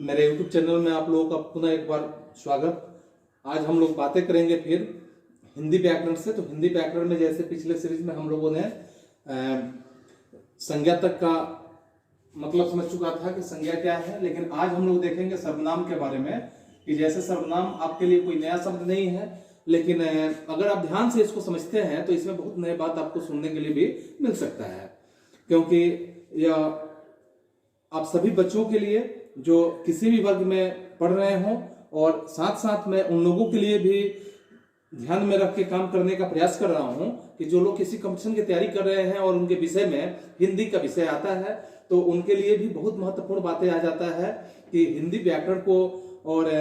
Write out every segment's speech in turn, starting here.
मेरे YouTube channel में आप लोगों का पुनः एक बार स्वागत। आज हम लोग बातें करेंगे फिर हिंदी व्याकरण से। तो हिंदी व्याकरण में जैसे पिछले सीरीज में हम लोगों ने संज्ञा तक का मतलब समझ चुका था कि संज्ञा क्या है, लेकिन आज हम लोग देखेंगे सर्वनाम के बारे में कि जैसे सर्वनाम आपके लिए कोई नया शब्द नहीं है, लेकिन अगर आप ध्यान से इसको समझते हैं तो इसमें बहुत नई बात आपको सुनने के लिए भी मिल सकता है, क्योंकि यह आप सभी बच्चों के लिए जो किसी भी वर्ग में पढ़ रहे हों और साथ साथ में उन लोगों के लिए भी ध्यान में रख के काम करने का प्रयास कर रहा हूं कि जो लोग किसी कंपटीशन की तैयारी कर रहे हैं और उनके विषय में हिंदी का विषय आता है तो उनके लिए भी बहुत महत्वपूर्ण बातें आ जाता है कि हिंदी व्याकरण को और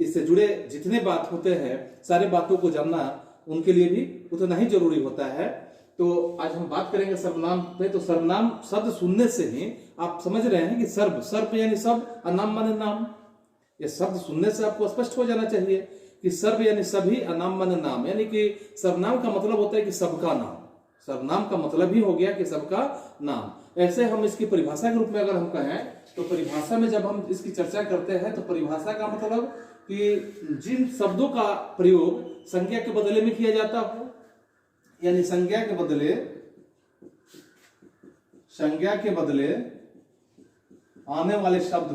इससे जुड़े जितने बात होते हैं सारे बातों को जानना उनके लिए भी उतना ही जरूरी होता है। तो आज हम बात करेंगे सर्वनाम पे। तो सर्वनाम शब्द सुनने से ही आप समझ रहे हैं कि सर्व यानी सब, अनाम माने नाम। ये शब्द सुनने से आपको स्पष्ट हो जाना चाहिए कि सर्व यानी सभी, अनाम माने नाम, यानी कि सर्वनाम का मतलब होता है कि सबका नाम। सर्वनाम का मतलब ही हो गया कि सबका नाम। ऐसे हम इसकी परिभाषा के रूप में अगर हम कहें तो परिभाषा में जब हम इसकी चर्चा करते हैं तो परिभाषा का मतलब कि जिन शब्दों का प्रयोग संज्ञा के बदले में किया जाता हो, यानी संज्ञा के बदले आने वाले शब्द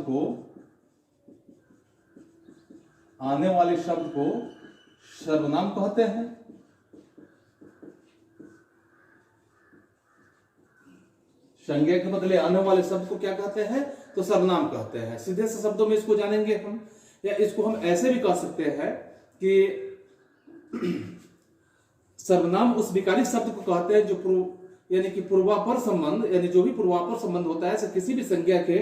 को सर्वनाम कहते हैं। संज्ञा के बदले आने वाले शब्द को क्या कहते हैं? तो सर्वनाम कहते हैं। सीधे से शब्दों में इसको जानेंगे हम, या इसको हम ऐसे भी कह सकते हैं कि सर्वनाम उस विकारिक शब्द को कहते हैं जो यानी कि पूर्वापर संबंध, यानी जो भी पूर्वापर संबंध होता है किसी भी संज्ञा के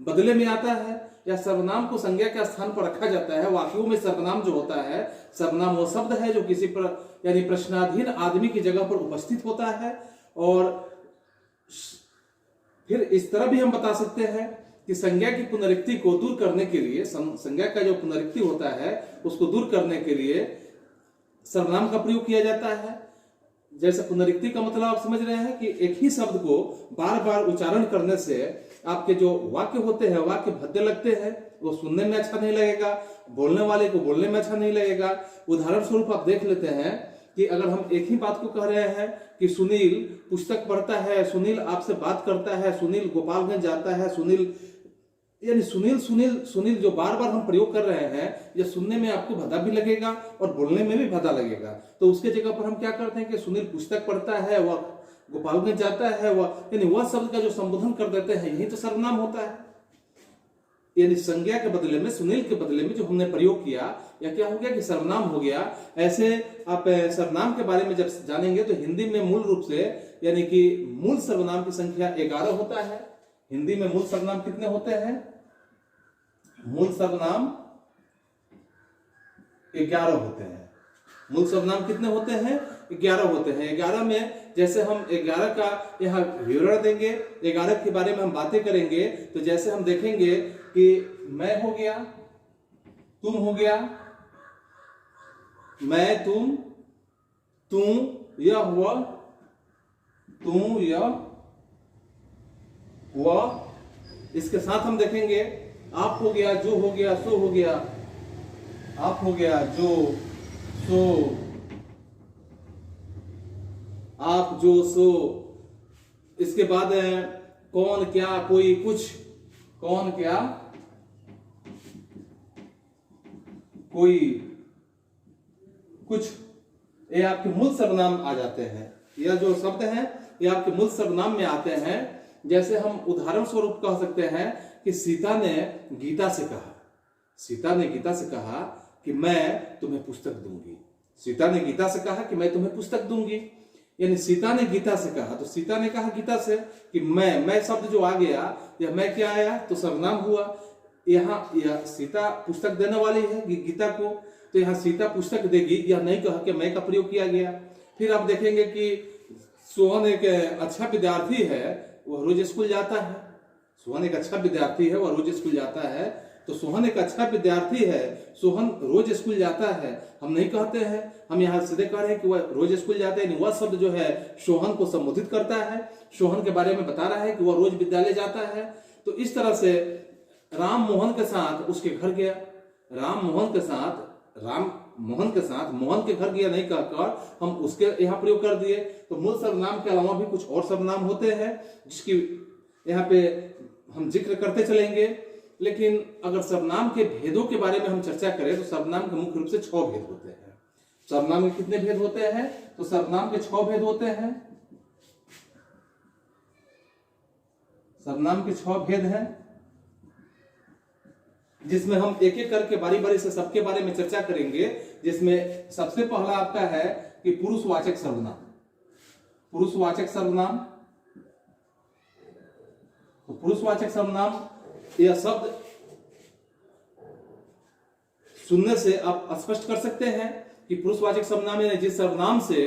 बदले में आता है, या सर्वनाम को संज्ञा के स्थान पर रखा जाता है। वाक्यों में सर्वनाम जो होता है, सर्वनाम वो शब्द है जो किसी पर यानी प्रश्नाधीन आदमी की जगह पर उपस्थित होता है। और फिर इस तरह भी हम बता सकते हैं कि संज्ञा की पुनरुक्ति को दूर करने के लिए, संज्ञा का जो पुनरुक्ति होता है उसको दूर करने के लिए सर्वनाम का प्रयोग किया जाता है। जैसे पुनरुक्ति का मतलब आप समझ रहे हैं कि एक ही शब्द को बार बार उच्चारण करने से आपके जो वाक्य होते हैं वाक्य भद्दे लगते हैं, वो सुनने में अच्छा नहीं लगेगा, बोलने वाले को बोलने में अच्छा नहीं लगेगा। उदाहरण स्वरूप आप देख लेते हैं कि अगर हम एक ही बात को कह रहे हैं कि सुनील पुस्तक पढ़ता है, सुनील आपसे बात करता है, सुनील गोपालगंज जाता है, सुनील यानी सुनील जो बार बार हम प्रयोग कर रहे हैं, यह सुनने में आपको भद्दा भी लगेगा और बोलने में भी भद्दा लगेगा। तो उसके जगह पर हम क्या करते हैं कि सुनील पुस्तक पढ़ता है, वह गोपालगंज जाता है, यानी वह शब्द का जो संबोधन कर देते हैं, यही तो सर्वनाम होता है। यानी संज्ञा के बदले में, सुनील के बदले में जो हमने प्रयोग किया, या क्या हो गया कि सर्वनाम हो गया। ऐसे आप सर्वनाम के बारे में जब जानेंगे तो हिंदी में मूल रूप से यानी कि मूल सर्वनाम की संख्या 11 होता है। हिंदी में मूल सर्वनाम कितने होते हैं? मूल सर्वनाम 11 होते हैं। मूल सर्वनाम कितने होते हैं? 11 होते हैं। 11 में जैसे हम 11 का यहाँ विवरण देंगे, 11 के बारे में हम बातें करेंगे, तो जैसे हम देखेंगे कि मैं हो गया, तुम हो गया, मैं, तुम, यह हुआ, तुम, यह, वह। इसके साथ हम देखेंगे आप हो गया, जो हो गया, सो हो गया, आप हो गया, जो, सो, आप, जो, सो। इसके बाद कौन, क्या, कोई, कुछ, कौन, क्या, कोई, कुछ, ये आपके मूल सर्वनाम आ जाते हैं। यह जो शब्द हैं ये आपके मूल सर्वनाम में आते हैं। जैसे हम उदाहरण स्वरूप कह सकते हैं कि सीता ने गीता से कहा कि मैं तुम्हें पुस्तक दूंगी। सीता ने गीता से कहा कि मैं तुम्हें पुस्तक दूंगी, यानी सीता ने गीता से कहा। तो सीता ने कहा गीता से कि मैं शब्द जो आ गया, यह मैं क्या आया तो सर्वनाम हुआ। यहाँ यह सीता पुस्तक देने वाली है गीता को, तो यहाँ सीता पुस्तक देगी, यह नहीं कहा कि मैं का प्रयोग किया गया। फिर आप देखेंगे कि सोहन एक अच्छा विद्यार्थी है, वह रोज स्कूल जाता है। सोहन एक अच्छा विद्यार्थी है, वह रोज स्कूल जाता है। तो सोहन एक अच्छा विद्यार्थी है, सोहन रोज स्कूल जाता है, हम नहीं कहते हैं। हम यहाँ सीधे कह रहे हैं कि वह रोज स्कूल जाता है, वह शब्द जो है सोहन को संबोधित करता है, सोहन के बारे में बता रहा है कि वह रोज विद्यालय जाता है। तो इस तरह से राम मोहन के साथ उसके घर गया, राम मोहन के साथ मोहन के घर गया नहीं कहकर हम उसके यहाँ प्रयोग कर दिए। तो मूल सर्वनाम के अलावा भी कुछ और सर्वनाम होते हैं जिसकी यहाँ पे हम जिक्र करते चलेंगे। लेकिन अगर सर्वनाम के भेदों के बारे में हम चर्चा करें तो सर्वनाम के मुख्य रूप से 6 भेद होते हैं। सर्वनाम के कितने भेद होते हैं? तो सर्वनाम के 6 भेद होते हैं। सर्वनाम के 6 भेद हैं, जिसमें हम एक एक करके बारी बारी से सबके बारे में चर्चा करेंगे। जिसमें सबसे पहला आपका है कि पुरुषवाचक सर्वनाम। पुरुषवाचक सर्वनाम, तो पुरुषवाचक सर्वनाम यह शब्द सुनने से आप स्पष्ट कर सकते हैं कि पुरुषवाचक सर्वनाम यानी जिस सर्वनाम से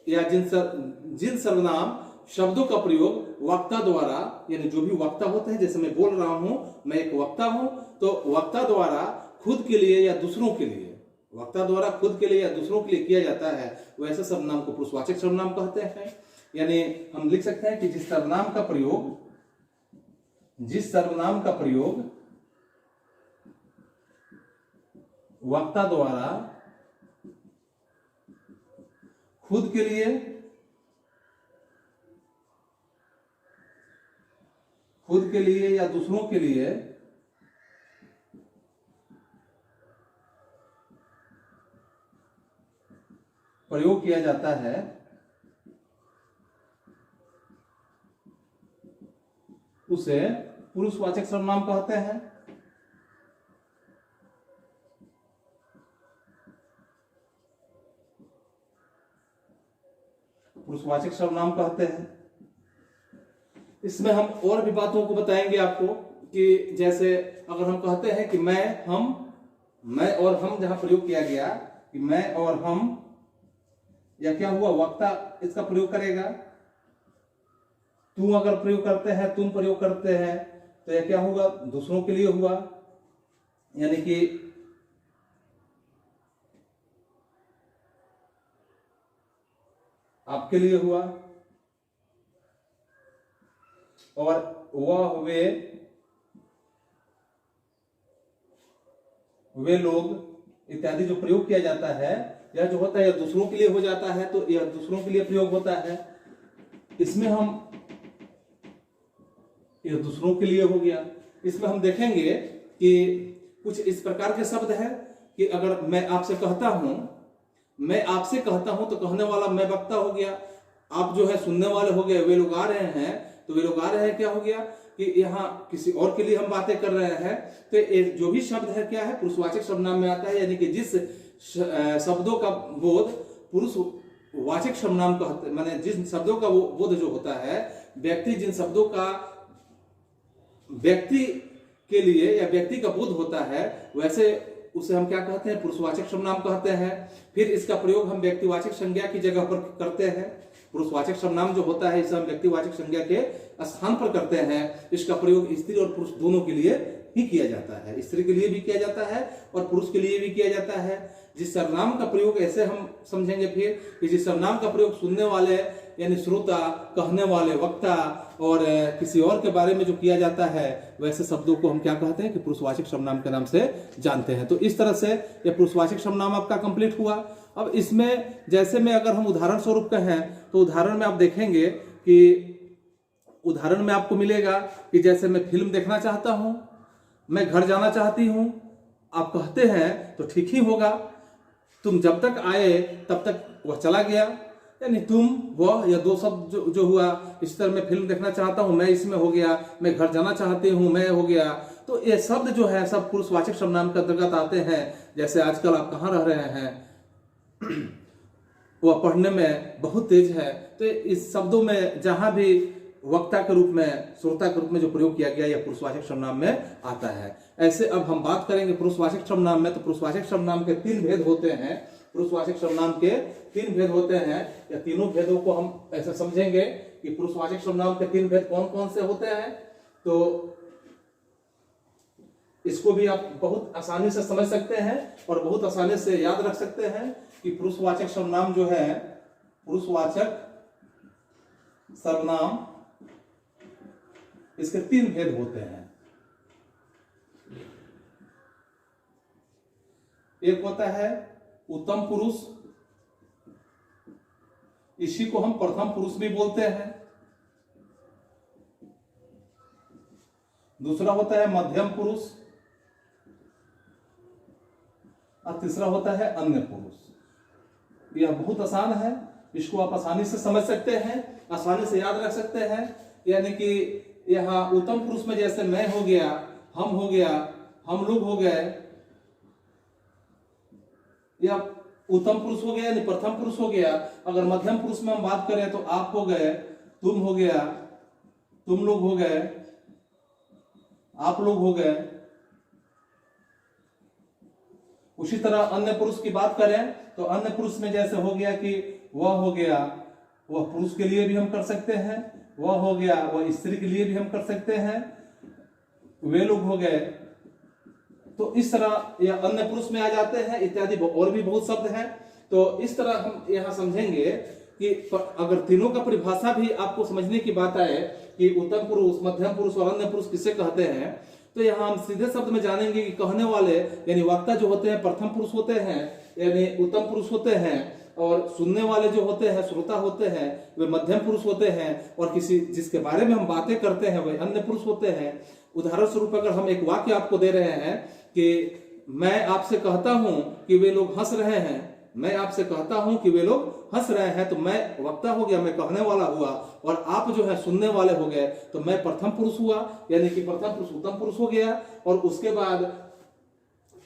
या जिन सर्वनाम शब्दों का प्रयोग वक्ता द्वारा, यानी जो भी वक्ता होते हैं, जैसे मैं बोल रहा हूं, मैं एक वक्ता हूं, तो वक्ता द्वारा खुद के लिए या दूसरों के लिए, वक्ता द्वारा खुद के लिए या दूसरों के लिए किया जाता है, वैसे सर्वनाम को पुरुषवाचक सर्वनाम कहते हैं। यानी हम लिख सकते हैं कि जिस सर्वनाम का प्रयोग वक्ता द्वारा खुद के लिए या दूसरों के लिए प्रयोग किया जाता है, उसे पुरुषवाचक सर्वनाम कहते हैं। पुरुषवाचक सर्वनाम कहते हैं। इसमें हम और भी बातों को बताएंगे आपको कि जैसे अगर हम कहते हैं कि मैं और हम जहां प्रयोग किया गया कि मैं और हम, या क्या हुआ, वक्ता इसका प्रयोग करेगा। तुम अगर प्रयोग करते हैं, तुम प्रयोग करते हैं, तो यह क्या होगा, दूसरों के लिए हुआ, यानी कि आपके लिए हुआ। और वह वे लोग इत्यादि जो प्रयोग किया जाता है, यह जो होता है यह दूसरों के लिए हो जाता है, तो यह दूसरों के लिए प्रयोग होता है। इसमें हम, यह दूसरों के लिए हो गया। इसमें हम देखेंगे कि कुछ इस प्रकार के शब्द हैं कि अगर मैं आपसे कहता हूं तो कहने वाला मैं वक्ता हो गया, आप जो है सुनने वाले हो गए, वे लोग आ रहे हैं, तो वे लोग आ रहे हैं क्या हो गया कि यहाँ किसी और के लिए हम बातें कर रहे हैं। तो जो भी शब्द है क्या है, पुरुषवाचक सर्वनाम में आता है, यानी कि जिस शब्दों का बोध पुरुषवाचक सर्वनाम कहते, माने जिन शब्दों का वो बोध जो होता है, जिन शब्दों का व्यक्ति के लिए या व्यक्ति का बोध होता है, वैसे उसे हम क्या कहते हैं, पुरुषवाचक सर्वनाम कहते हैं। फिर इसका प्रयोग हम व्यक्तिवाचक संज्ञा की जगह पर करते हैं। पुरुषवाचक सर्वनाम जो होता है इसे हम व्यक्तिवाचक संज्ञा के स्थान पर करते हैं। इसका प्रयोग स्त्री और पुरुष दोनों के लिए ही किया जाता है, स्त्री के लिए भी किया जाता है और पुरुष के लिए भी किया जाता है। जिस सर्वनाम का प्रयोग ऐसे हम समझेंगे फिर कि जिस सर्वनाम का प्रयोग सुनने वाले यानी श्रोता, कहने वाले, वक्ता और किसी और के बारे में जो किया जाता है, वैसे शब्दों को हम क्या कहते हैं कि पुरुषवाचक सर्वनाम के नाम से जानते हैं। तो इस तरह से यह पुरुषवाचक सर्वनाम आपका कंप्लीट हुआ। अब इसमें जैसे में अगर हम उदाहरण स्वरूप कहें तो उदाहरण में आप देखेंगे कि उदाहरण में आपको मिलेगा कि जैसे मैं फिल्म देखना चाहता हूं, मैं घर जाना चाहती हूं, आप कहते हैं तो ठीक ही होगा, तुम जब तक आए तब तक वह चला गया, यानी तुम, वह, या दो शब्द जो हुआ। इस तरह मैं फिल्म देखना चाहता हूं, मैं इसमें हो गया, मैं घर जाना चाहती हूं, मैं हो गया। तो ये शब्द जो है सब पुरुषवाचक सर्वनाम के अंतर्गत आते हैं। जैसे आजकल आप कहाँ रह रहे हैं, वह पढ़ने में बहुत तेज है, तो इस शब्दों में जहां भी वक्ता के रूप में, श्रोता के रूप में जो प्रयोग किया गया, यह पुरुषवाचक सर्वनाम में आता है। ऐसे अब हम बात करेंगे पुरुषवाचक सर्वनाम में, तो पुरुषवाचक सर्वनाम के 3 भेद होते हैं। पुरुषवाचक सर्वनाम के 3 भेद होते हैं। या तीनों भेदों को हम ऐसे समझेंगे कि पुरुषवाचक सर्वनाम के 3 भेद कौन कौन से होते हैं। तो इसको भी आप बहुत आसानी से समझ सकते हैं और बहुत आसानी से याद रख सकते हैं कि पुरुषवाचक सर्वनाम जो है, पुरुषवाचक सर्वनाम, इसके 3 भेद होते हैं। एक होता है उत्तम पुरुष, इसी को हम प्रथम पुरुष भी बोलते हैं। दूसरा होता है मध्यम पुरुष और तीसरा होता है अन्य पुरुष। यह बहुत आसान है, इसको आप आसानी से समझ सकते हैं, आसानी से याद रख सकते हैं। यानी कि यहाँ उत्तम पुरुष में जैसे मैं हो गया, हम हो गया, हम लोग हो गए, या उत्तम पुरुष हो गया यानी प्रथम पुरुष हो गया। अगर मध्यम पुरुष में हम बात करें तो आप हो गए, तुम हो गया, तुम लोग हो गए, आप लोग हो गए। उसी तरह अन्य पुरुष की बात करें तो अन्य पुरुष में जैसे हो गया कि वह हो गया, वह पुरुष के लिए भी हम कर सकते हैं, वह हो गया, वह स्त्री के लिए भी हम कर सकते हैं, वे लोग हो गए। तो इस तरह यह अन्य पुरुष में आ जाते हैं, इत्यादि और भी बहुत शब्द हैं। तो इस तरह हम यहां समझेंगे कि अगर तीनों का परिभाषा भी आपको समझने की बात आए कि उत्तम पुरुष, मध्यम पुरुष और अन्य पुरुष किसे कहते हैं, तो यहाँ हम सीधे शब्द में जानेंगे कि कहने वाले यानी वक्ता जो होते हैं प्रथम पुरुष होते हैं यानी उत्तम पुरुष होते हैं, और सुनने वाले जो होते हैं श्रोता होते हैं वे मध्यम पुरुष होते हैं, और किसी जिसके बारे में हम बातें करते हैं वे अन्य पुरुष होते हैं। उदाहरण स्वरूप अगर हम एक वाक्य आपको दे रहे हैं कि मैं आपसे कहता हूं कि वे लोग हंस रहे हैं, मैं आपसे कहता हूं कि वे लोग हंस रहे हैं, तो मैं वक्ता हो गया, मैं कहने वाला हुआ, और आप जो है सुनने वाले हो गए, तो मैं प्रथम पुरुष हुआ, यानी कि प्रथम पुरुष उत्तम पुरुष हो गया। और उसके बाद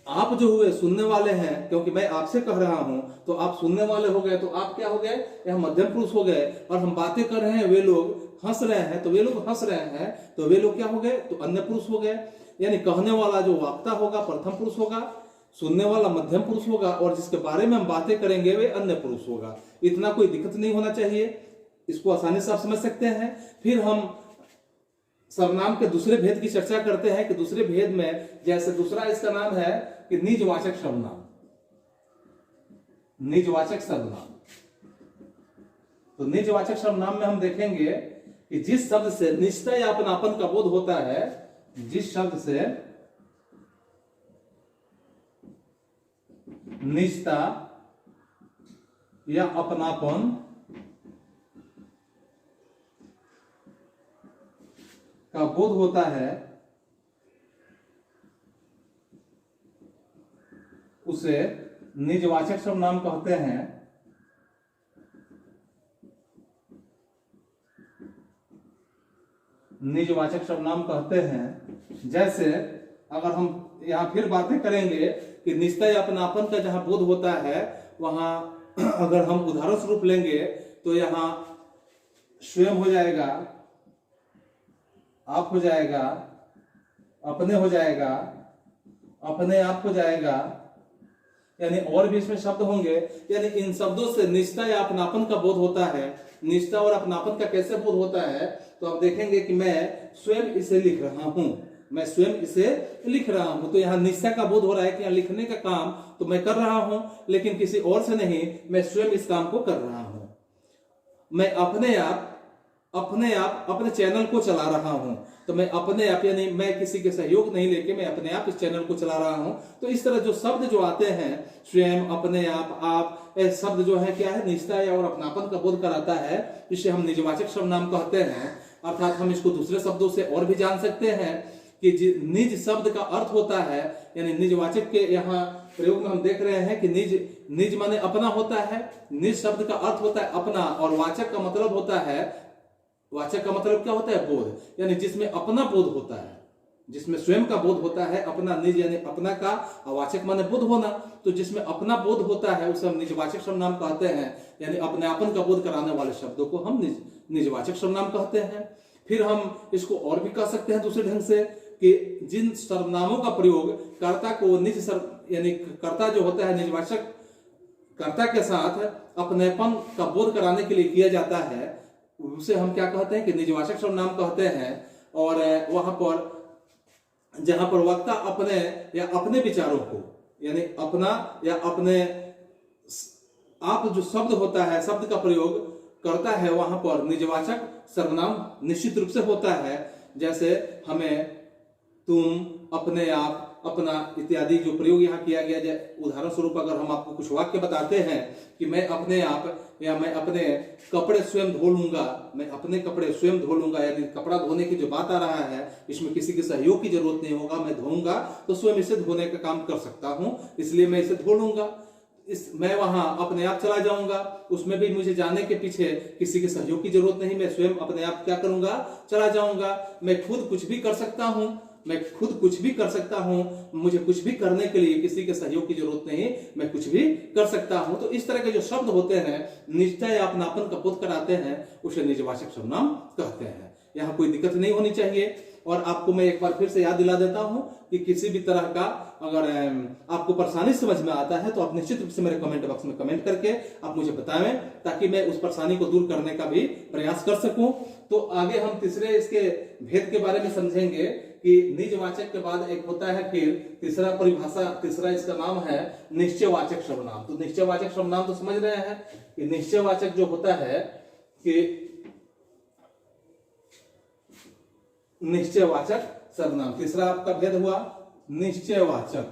आप जो हुए सुनने वाले हैं, क्योंकि मैं आपसे कह रहा हूं तो आप सुनने वाले हो गए, तो आप क्या हो गए, यह मध्यम पुरुष हो गए। और हम बातें कर रहे हैं, वे लोग हंस रहे हैं, तो वे लोग हंस रहे हैं, तो वे लोग क्या हो गए, तो अन्य पुरुष हो गए। यानी कहने वाला जो वक्ता होगा प्रथम पुरुष होगा, सुनने वाला मध्यम पुरुष होगा, और जिसके बारे में हम बातें करेंगे वे अन्य पुरुष होगा। इतना कोई दिक्कत नहीं होना चाहिए, इसको आसानी से आप समझ सकते हैं। फिर हम सर्वनाम के दूसरे भेद की चर्चा करते हैं कि दूसरे भेद में जैसे दूसरा इसका नाम है कि निजवाचक सर्वनाम, निजवाचक सर्वनाम। तो निजवाचक सर्वनाम में हम देखेंगे कि जिस शब्द से निजता या अपनापन का बोध होता है, जिस शब्द से निजता या अपनापन का बोध होता है, उसे निजवाचक सर्वनाम कहते हैं। निजवाचक सर्वनाम कहते हैं। जैसे अगर हम यहां फिर बातें करेंगे कि निजता या अपनापन का जहां बोध होता है, वहां अगर हम उदाहरण स्वरूप लेंगे तो यहां स्वयं हो जाएगा, आप हो जाएगा, अपने हो जाएगा, अपने आप हो जाएगा, यानी और भी इसमें शब्द होंगे। यानी इन शब्दों से निजता या अपनापन का बोध होता है। निजता और अपनापन का कैसे बोध होता है, तो आप देखेंगे कि मैं स्वयं इसे लिख रहा हूं, मैं स्वयं इसे लिख रहा हूं, तो यहाँ निजता का बोध हो रहा है कि यहाँ लिखने का काम तो मैं कर रहा हूं, लेकिन किसी और से नहीं, मैं स्वयं इस काम को कर रहा हूं। मैं अपने आप अपने चैनल को चला रहा हूं, तो मैं अपने आप यानी मैं किसी के सहयोग नहीं लेके मैं अपने आप इस चैनल को चला रहा हूं। तो इस तरह जो शब्द जो आते हैं, स्वयं, अपने आप, ये शब्द जो है क्या है, निजता और अपनापन का बोध कराता है, इसे हम निजवाचक सर्वनाम कहते हैं। अर्थात हम इसको दूसरे शब्दों से और भी जान सकते हैं कि निज शब्द का अर्थ होता है, यानी निजवाचक के यहाँ प्रयोग में हम देख रहे हैं कि निज माने अपना होता है, निज शब्द का अर्थ होता है अपना, और वाचक का मतलब होता है, वाचक का मतलब क्या होता है, बोध, यानी जिसमें अपना बोध होता है, जिसमें स्वयं का बोध होता है। अपना निज यानी अपना का, वाचक माने बोध होना, तो जिसमें अपना बोध होता है उसे हम निजवाचक सर्वनाम कहते हैं। यानी अपनापन का बोध कराने वाले शब्दों को हम निजवाचक सर्वनाम कहते हैं। फिर हम इसको और भी कह सकते हैं दूसरे ढंग से कि जिन सर्वनामों का प्रयोग कर्ता को निज यानी कर्ता जो होता है निजवाचक कर्ता के साथ अपनेपन का बोध कराने के लिए किया जाता है, उसे हम क्या कहते हैं कि निजवाचक सर्वनाम कहते हैं। और वहां पर जहां पर वक्ता अपने या अपने विचारों को यानी अपना या अपने आप जो शब्द होता है, शब्द का प्रयोग करता है, वहां पर निजवाचक सर्वनाम निश्चित रूप से होता है। जैसे हमें, तुम, अपने आप, अपना इत्यादि जो प्रयोग यहाँ किया गया। उदाहरण स्वरूप अगर हम आपको कुछ वाक्य बताते हैं कि मैं अपने आप या मैं अपने कपड़े स्वयं धो लूंगा, मैं अपने कपड़े स्वयं धो लूंगा, यदि कपड़ा धोने की जो बात आ रहा है इसमें किसी के सहयोग की जरूरत नहीं होगा, मैं धोऊंगा तो स्वयं इसे धोने का काम कर सकता हूं, इसलिए मैं इसे धो लूंगा। मैं वहां अपने आप चला जाऊंगा, उसमें भी मुझे जाने के पीछे किसी के सहयोग की जरूरत नहीं, मैं स्वयं अपने आप क्या करूंगा, चला जाऊंगा। मैं खुद कुछ भी कर सकता हूं, मैं खुद कुछ भी कर सकता हूं, मुझे कुछ भी करने के लिए किसी के सहयोग की जरूरत नहीं, मैं कुछ भी कर सकता हूं। तो इस तरह के जो शब्द होते हैं निजता या अपनापन का बोध कराते हैं, उसे निजवाचक सर्वनाम कहते हैं। यहाँ कोई दिक्कत नहीं होनी चाहिए। और आपको मैं एक बार फिर से याद दिला देता हूं कि किसी भी तरह का अगर आपको परेशानी समझ में आता है तो आप निश्चित रूप से मेरे कमेंट बॉक्स में कमेंट करके आप मुझे बताएं, ताकि मैं उस परेशानी को दूर करने का भी प्रयास कर सकूं। तो आगे हम तीसरे इसके भेद के बारे में समझेंगे कि निजवाचक के बाद एक होता है फिर तीसरा परिभाषा, तीसरा इसका नाम है निश्चयवाचक सर्वनाम। तो निश्चयवाचक सर्वनाम तो समझ रहे हैं कि निश्चयवाचक जो होता है कि निश्चयवाचक सर्वनाम, तीसरा आपका भेद हुआ निश्चयवाचक।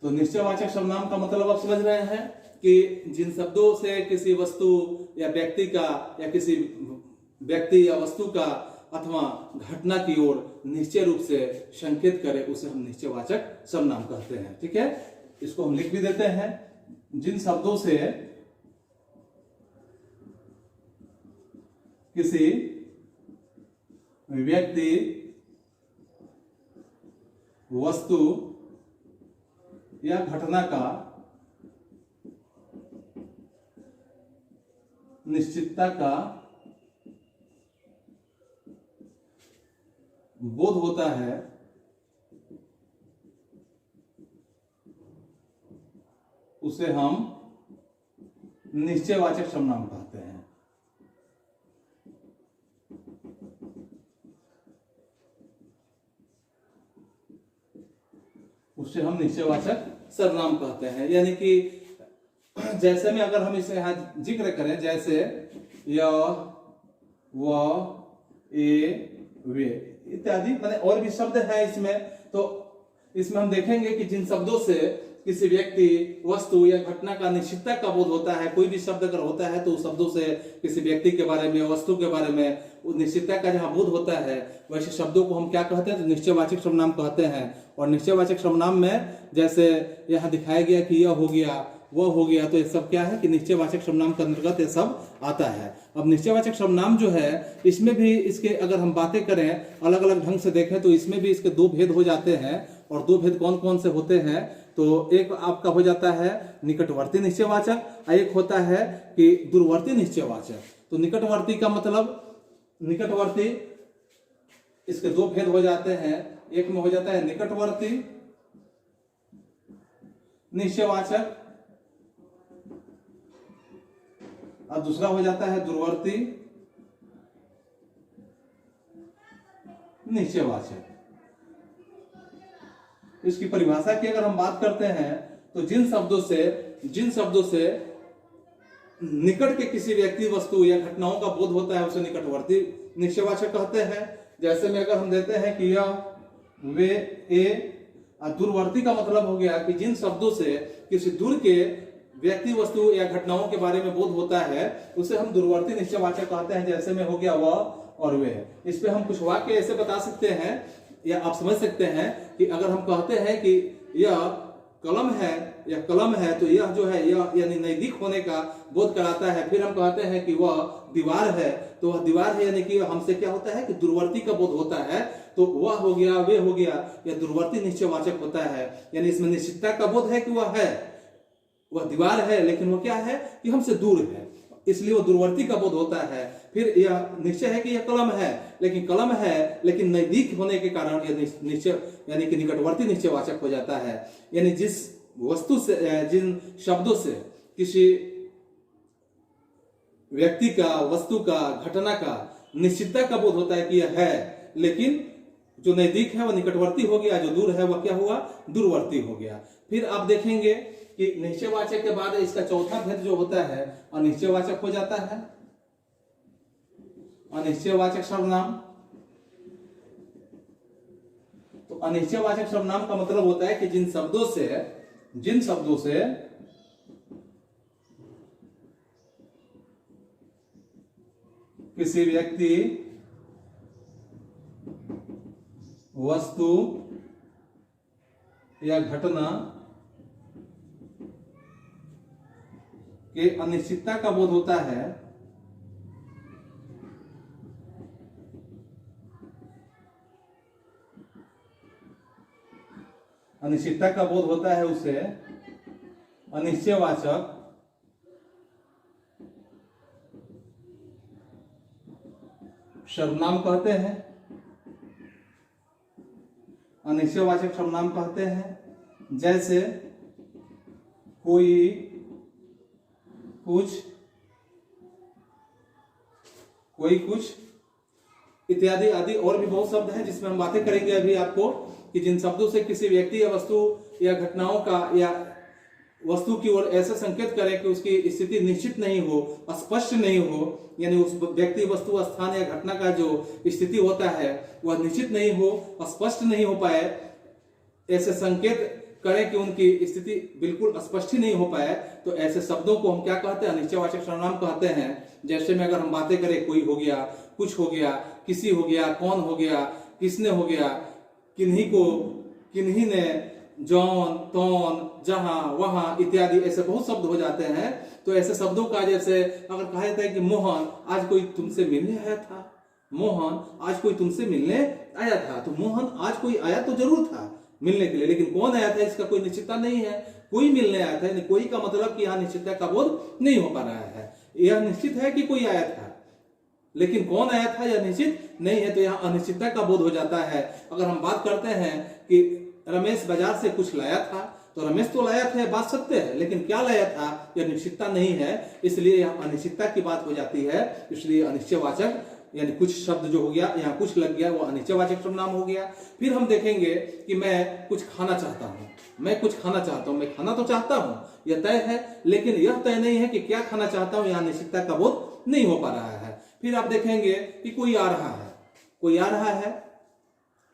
तो निश्चयवाचक सर्वनाम का मतलब आप समझ रहे हैं कि जिन शब्दों से किसी वस्तु या व्यक्ति का या किसी व्यक्ति या वस्तु का अथवा घटना की ओर निश्चय रूप से संकेत करे, उसे हम निश्चयवाचक सर्वनाम कहते हैं। ठीक है, इसको हम लिख भी देते हैं। जिन शब्दों से किसी व्यक्ति, वस्तु या घटना का निश्चितता का बोध होता है, उसे हम निश्चयवाचक सर्वनाम कहते हैं। उसे हम निश्चयवाचक सर्वनाम कहते हैं। यानी कि जैसे में अगर हम इसे यहां जिक्र करें, जैसे य, व, ए, वे इत्यादि, माने और भी शब्द हैं इसमें, तो इसमें हम देखेंगे कि जिन शब्दों से किसी व्यक्ति, वस्तु या घटना का निश्चितता का बोध होता है, कोई भी शब्द अगर होता है तो उस शब्दों से किसी व्यक्ति के बारे में, वस्तु के बारे में निश्चितता का जहां बोध होता है, वैसे शब्दों को हम क्या कहते हैं, तो निश्चयवाचक सर्वनाम कहते हैं। और निश्चयवाचक सर्वनाम में जैसे यहाँ दिखाया गया कि यह हो गया, वह हो गया, तो ये सब क्या है कि निश्चयवाचक सर्वनाम के अंतर्गत ये सब आता है। अब निश्चयवाचक सर्वनाम जो है, इसमें भी इसके अगर हम बातें करें अलग अलग ढंग से देखें तो इसमें भी इसके दो भेद हो जाते हैं। और दो भेद कौन कौन से होते हैं, तो एक आपका हो जाता है निकटवर्ती निश्चयवाचक, और एक होता है कि दूरवर्ती निश्चयवाचक। तो निकटवर्ती का मतलब, निकटवर्ती, इसके दो भेद हो जाते हैं। एक में हो जाता है निकटवर्ती निश्चयवाचक और दूसरा हो जाता है दूरवर्ती निश्चयवाचक। इसकी परिभाषा की अगर हम बात करते हैं तो जिन शब्दों से निकट के किसी व्यक्ति, वस्तु या घटनाओं का बोध होता है, उसे निकटवर्ती निश्चयवाचक कहते हैं। जैसे में अगर हम देते हैं कि यह, वे, ए, और दूरवर्ती का मतलब हो गया कि जिन शब्दों से किसी दूर के व्यक्ति, वस्तु या घटनाओं के बारे में बोध होता है, उसे हम दूरवर्ती निश्चयवाचक कहते हैं। जैसे में हो गया वह और वे। इस पे हम कुछ वाक्य ऐसे बता सकते हैं या आप समझ सकते हैं कि अगर हम कहते हैं कि यह कलम है या कलम है, तो यह जो है यह यानी नजदीक होने का बोध कराता है। फिर हम कहते हैं कि वह दीवार है, तो वह दीवार है यानी कि हमसे क्या होता है कि दूरवर्ती का बोध होता है। तो वह हो गया, वे हो गया, या दूरवर्ती निश्चयवाचक होता है। यानी इसमें निश्चितता का बोध है कि वह है, वह दीवार है, लेकिन वह क्या है कि हमसे दूर है, इसलिए वह दूरवर्ती का बोध होता है। फिर यह निश्चय है कि यह कलम है, लेकिन नजदीक होने के कारण यह निश्चय यानी कि निकटवर्ती निश्चयवाचक हो जाता है। यानी जिस वस्तु से, जिन शब्दों से किसी व्यक्ति का, वस्तु का, घटना का निश्चितता का बोध होता है कि यह है, लेकिन जो नजदीक है वह निकटवर्ती हो गया, जो दूर है वह क्या हुआ, दूरवर्ती हो गया। फिर आप देखेंगे कि निश्चयवाचक के बाद इसका चौथा भेद जो होता है अनिश्चयवाचक हो जाता है। अनिश्चयवाचक सर्वनाम। तो अनिश्चयवाचक सर्वनाम का मतलब होता है कि जिन शब्दों से किसी व्यक्ति, वस्तु या घटना के अनिश्चितता का बोध होता है, अनिश्चितता का बोध होता है, उसे अनिश्चयवाचक सर्वनाम कहते हैं। अनिश्चयवाचक सर्वनाम कहते हैं। जैसे कोई, कुछ, कोई कुछ इत्यादि आदि और भी बहुत शब्द हैं जिसमें हम बातें करेंगे अभी आपको, कि जिन शब्दों से किसी व्यक्ति या वस्तु या घटनाओं का या वस्तु की ओर ऐसा संकेत करें कि उसकी स्थिति निश्चित नहीं हो, स्पष्ट नहीं हो, यानी उस व्यक्ति, वस्तु, स्थान या घटना का जो स्थिति होता है वह निश्चित नहीं हो, स्पष्ट नहीं हो पाए, ऐसे संकेत करें कि उनकी स्थिति बिल्कुल स्पष्ट ही नहीं हो पाए, तो ऐसे शब्दों को हम क्या कहते हैं? अनिश्चयवाचक सर्वनाम कहते हैं। जैसे में अगर हम बातें करें, कोई हो गया, कुछ हो गया, किसी हो गया, कौन हो गया, किसने हो गया, किन्हीं को, किन्हीं ने, जौन, तौन, जहां, वहां इत्यादि ऐसे बहुत शब्द हो जाते हैं। तो ऐसे शब्दों का, जैसे अगर कहा जाता है कि मोहन आज कोई तुमसे मिलने आया था, मोहन आज कोई तुमसे मिलने आया था, तो मोहन आज कोई आया तो जरूर था मिलने के लिए, लेकिन कौन आया था इसका कोई निश्चितता नहीं है। कोई मिलने आया था, यानी कोई का मतलब कि यहाँ निश्चितता का बोध नहीं हो पा रहा है। यह निश्चित है कि कोई आया था, लेकिन कौन आया था यह निश्चित नहीं है, तो यहाँ अनिश्चितता का बोध हो जाता है। अगर हम बात करते हैं कि रमेश बाजार से कुछ लाया था, तो रमेश तो लाया था, बात सत्य है, लेकिन क्या लाया था यह निश्चितता नहीं है, इसलिए यहाँ अनिश्चितता की बात हो जाती है। इसलिए अनिश्चयवाचक यानी कुछ शब्द जो हो गया, यहाँ कुछ लग गया, वो अनिश्चयवाचक सर्वनाम हो गया। फिर हम देखेंगे कि मैं कुछ खाना चाहता हूँ, मैं कुछ खाना चाहता हूँ, मैं खाना तो चाहता हूँ, यह तय है, लेकिन यह तय नहीं है कि क्या खाना चाहता हूँ, यहाँ निश्चितता का बोध नहीं हो पा रहा है। फिर आप देखेंगे कि कोई आ रहा है, कोई आ रहा है,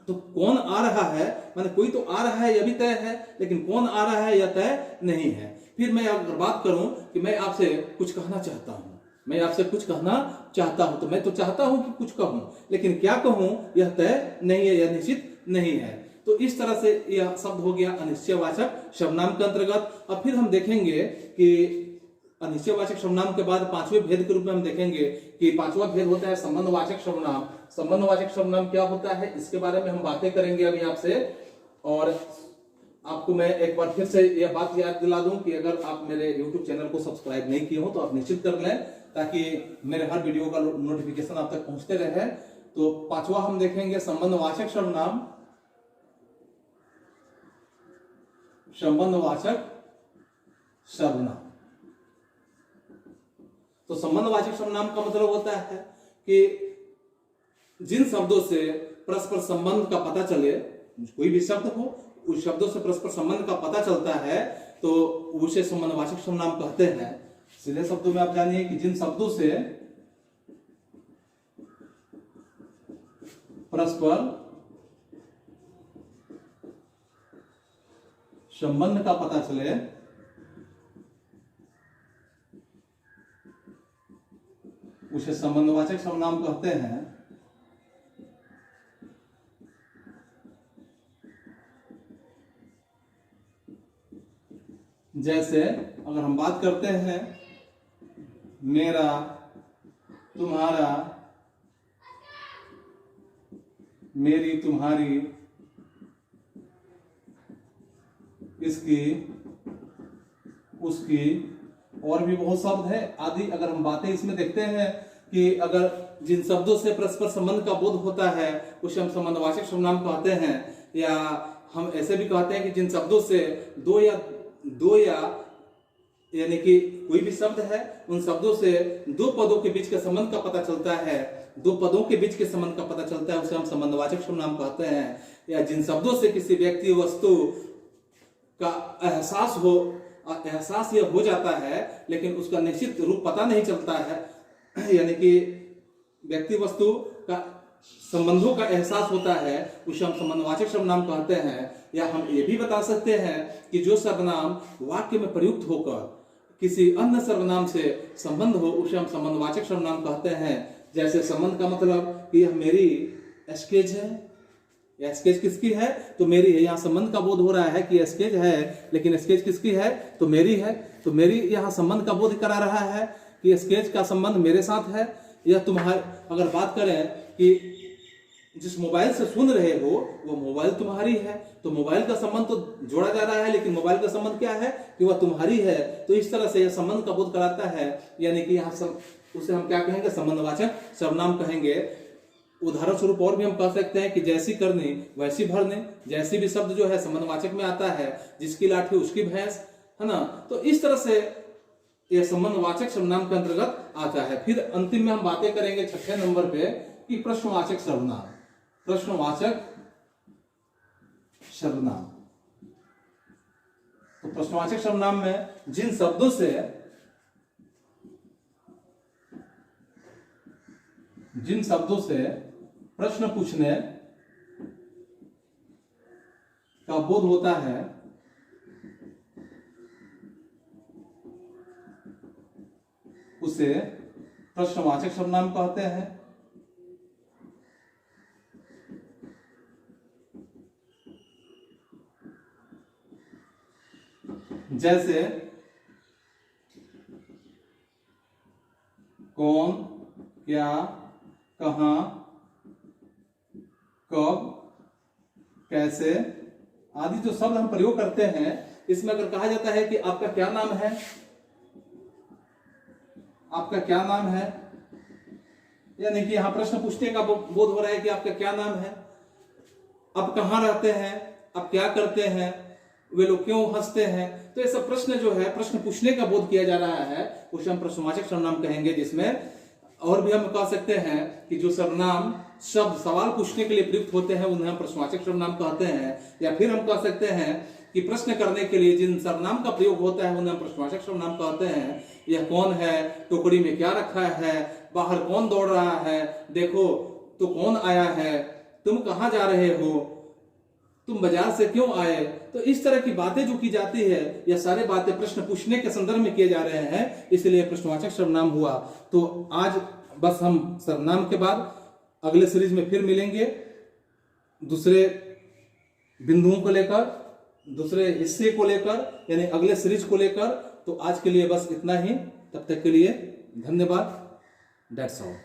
तो कौन आ रहा है, माने कोई तो आ रहा है यह भी तय है, लेकिन कौन आ रहा है यह तय नहीं है। फिर मैं अगर बात करूं कि मैं आपसे कुछ कहना चाहता हूं, मैं आपसे कुछ कहना चाहता हूं, तो मैं तो चाहता हूं कि कुछ कहूं, लेकिन क्या कहूं यह तय नहीं है, यह निश्चित नहीं है। तो इस तरह से यह शब्द हो गया अनिश्चयवाचक सर्वनाम के अंतर्गत। अब फिर हम देखेंगे कि अनिश्चयवाचक सर्वनाम के बाद पांचवें भेद के रूप में हम देखेंगे कि पांचवा भेद होता है संबंधवाचक सर्वनाम। संबंधवाचक सर्वनाम क्या होता है, इसके बारे में हम बातें करेंगे अभी आपसे। और आपको मैं एक बार फिर से यह बात याद दिला दूं कि अगर आप मेरे YouTube चैनल को सब्सक्राइब नहीं किए हो तो आप निश्चित कर लें, ताकि मेरे हर वीडियो का नोटिफिकेशन आप तक पहुंचते रहे। तो पांचवा हम देखेंगे संबंधवाचक सर्वनाम। संबंधवाचक सर्वनाम, तो संबंधवाचक सर्वनाम का मतलब होता है कि जिन शब्दों से परस्पर संबंध का पता चले, कोई भी शब्द हो, उस शब्दों से परस्पर संबंध का पता चलता है, तो उसे संबंधवाचक सर्वनाम कहते हैं। सीधे शब्दों में आप जानिए कि जिन शब्दों से परस्पर संबंध का पता चले, उसे संबंधवाचक सर्वनाम कहते हैं। जैसे अगर हम बात करते हैं मेरा, तुम्हारा, मेरी, तुम्हारी, इसकी, उसकी, और भी बहुत शब्द है आदि। अगर हम बातें इसमें देखते हैं कि अगर जिन शब्दों से परस्पर संबंध का बोध होता है उसे हम संबंधवाचक सर्वनाम कहते हैं। या हम ऐसे भी कहते हैं कि जिन शब्दों से दो या यानी कि कोई भी शब्द है, उन शब्दों से दो पदों के बीच के संबंध का पता चलता है, दो पदों के बीच के संबंध का पता चलता है, उसे हम संबंधवाचक सर्वनाम कहते हैं। या जिन शब्दों से किसी व्यक्ति, वस्तु का एहसास यह हो जाता है, लेकिन उसका निश्चित रूप पता नहीं चलता है, यानी कि व्यक्ति वस्तु का संबंधों का एहसास होता है उसे हम संबंधवाचक सर्वनाम कहते हैं। या हम ये भी बता सकते हैं कि जो सर्वनाम वाक्य में प्रयुक्त होकर किसी अन्य सर्वनाम से संबंध हो उसे हम संबंधवाचक सर्वनाम कहते हैं। जैसे संबंध का मतलब कि यह मेरी स्केच है, यह स्केच किसकी है तो मेरी है। यहाँ संबंध का बोध हो रहा है कि स्केच है, लेकिन स्केच किसकी है तो मेरी है। तो मेरी यहाँ संबंध का बोध करा रहा है कि स्केच का संबंध मेरे साथ है। यह तुम्हारे, अगर बात करें कि जिस मोबाइल से सुन रहे हो वो मोबाइल तुम्हारी है, तो मोबाइल का संबंध तो जोड़ा जा रहा है, लेकिन मोबाइल का संबंध क्या है कि वह तुम्हारी है। तो इस तरह से यह संबंध का बोध कराता है, यानी कि यहाँ उसे हम क्या कहेंगे संबंधवाचक सर्वनाम कहेंगे। उदाहरण स्वरूप और भी हम कह सकते हैं कि जैसी करनी वैसी भरनी। जैसी भी शब्द जो है संबंधवाचक में आता है, जिसकी लाठी उसकी भैंस, है ना। तो इस तरह से यह संबंधवाचक सर्वनाम के अंतर्गत आता है। फिर अंतिम में हम बातें करेंगे 6ठे नंबर पे कि प्रश्नवाचक सर्वनाम। प्रश्नवाचक सर्वनाम, तो प्रश्नवाचक सर्वनाम में जिन शब्दों से प्रश्न पूछने का बोध होता है उसे प्रश्नवाचक सर्वनाम कहते हैं। जैसे कौन, क्या, कहां, कब, कैसे आदि जो शब्द हम प्रयोग करते हैं, इसमें अगर कहा जाता है कि आपका क्या नाम है, आपका क्या नाम है, यानी कि यहां प्रश्न पूछने का बोध हो रहा है कि आपका क्या नाम है, आप कहां रहते हैं, आप क्या करते हैं, वे लोग क्यों हंसते हैं। तो ऐसा प्रश्न जो है, प्रश्न पूछने का बोध किया जा रहा है, उसे हम प्रश्नवाचक सर्वनाम कहेंगे। जिसमें और भी हम कह सकते हैं कि जो सर्वनाम शब्द सवाल पूछने के लिए प्रयुक्त होते हैं उन्हें हम प्रश्नवाचक सर्वनाम कहते हैं। या फिर हम कह सकते हैं कि प्रश्न करने के लिए जिन सर्वनाम का प्रयोग होता है उन्हें हम प्रश्नवाचक सर्वनाम कहते हैं। यह कौन है, टोकरी में क्या रखा है, बाहर कौन दौड़ रहा है, देखो तो कौन आया है, तुम कहां जा रहे हो, तुम बाजार से क्यों आए। तो इस तरह की बातें जो की जाती है, यह सारे बातें प्रश्न पूछने के संदर्भ में किए जा रहे हैं, इसलिए प्रश्नवाचक सर्वनाम हुआ। तो आज बस हम सर्वनाम के बाद अगले सीरीज में फिर मिलेंगे दूसरे बिंदुओं को लेकर, दूसरे हिस्से को लेकर, यानी अगले सीरीज को लेकर। तो आज के लिए बस इतना ही, तब तक के लिए धन्यवाद। That's all.